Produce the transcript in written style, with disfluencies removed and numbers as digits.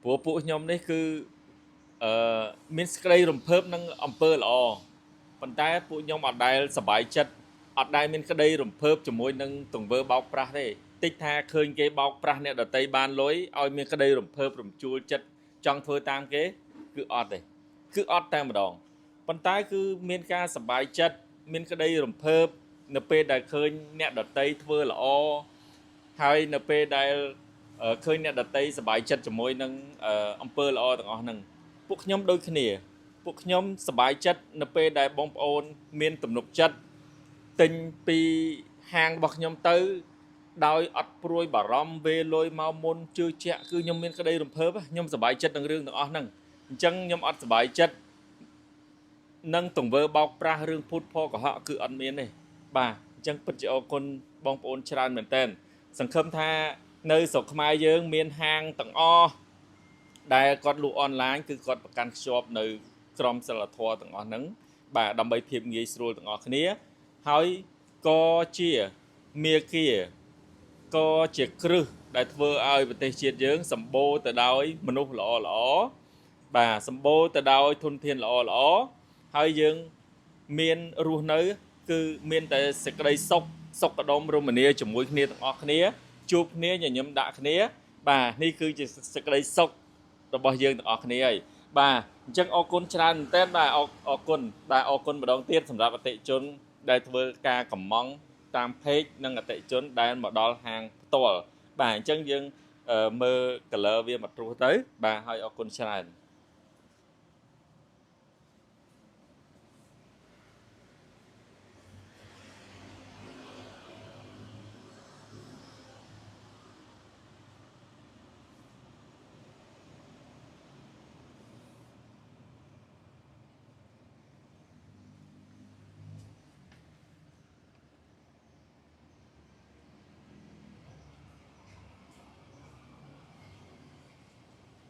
ព្រោះពួកខ្ញុំនេះគឺមានស្ក្តីរំភើបនឹងអំពើល្អប៉ុន្តែពួកខ្ញុំអត់ដែលសប្បាយចិត្តអត់ដែលមានក្តីរំភើបជាមួយនឹងទង្វើបោកប្រាស់ទេតិចថាឃើញគេបោកប្រាស់អ្នកដតីបានលុយឲ្យមានក្តីរំភើបរំជួលចិត្តចង់ធ្វើតាមគេគឺអត់ទេគឺអត់តែម្ដងប៉ុន្តែគឺមានការសប្បាយចិត្តមានក្តីរំភើបនៅពេលដែលឃើញអ្នកដតីធ្វើល្អហើយនៅពេលដែលឃើញអ្នកដតីសប្បាយចិត្តជាមួយនឹងអំពើល្អទាំងអស់ហ្នឹងពួកខ្ញុំដូចគ្នាពួកខ្ញុំសប្បាយចិត្តនៅពេលដែលបងប្អូនមានទំនុកចិត្តទិញពីហាងរបស់ខ្ញុំទៅដោយអត់ព្រួយបារម្ភវេលុយមកមុនជឿជាក់គឺខ្ញុំមានក្តីរំភើបខ្ញុំសប្បាយចិត្តនឹងរឿងទាំងអស់ហ្នឹងអញ្ចឹងខ្ញុំអត់សប្បាយចិត្តនឹងទង្វើបោកប្រាស់រឿងភូតផលកុហកគឺអត់មានទេបាទអញ្ចឹងពិតជាអរគុណបងប្អូនច្រើនមែនតើសង្ឃឹមថានៅស្រុកខ្មែរយើងមានហាងទាំងអស់ដែលគាត់លក់អនឡាញគឺគាត់ប្រកាន់ខ្ជាប់នៅក្រមសីលធម៌ទាំងអស់ហ្នឹងបាទដើម្បីភាពងាយស្រួលទាំងអស់គ្នាហើយក៏ជាមាគ៌ាក៏ជាគ្រឹះដែលធ្វើឲ្យប្រទេសជាតិយើងសម្បូរទៅដោយមនុស្សល្អបាទសម្បូរទៅដោយធនធានល្អហើយយើងមានរស់នៅគឺមានតែសេចក្តីសុខសុខដុមរមនាជាមួយគ្នាទាំងអស់គ្នាជួបគ្នាញញឹមដាក់គ្នាបាទនេះគឺជាសេចក្តីសុខរបស់យើងទាំងអស់គ្នាហើយបាទអញ្ចឹងអរគុណច្រើនមែនទែនបាទអរគុណបាទអរគុណម្ដងទៀតសម្រាប់អតិថិជនដែលធ្វើការកម្មង់តាម page និងអតិថិជនដែលមកដល់ហាងផ្ទាល់បាទអញ្ចឹងយើងមើល color វាមកត្រួសទៅបាទហើយអរគុណច្រើន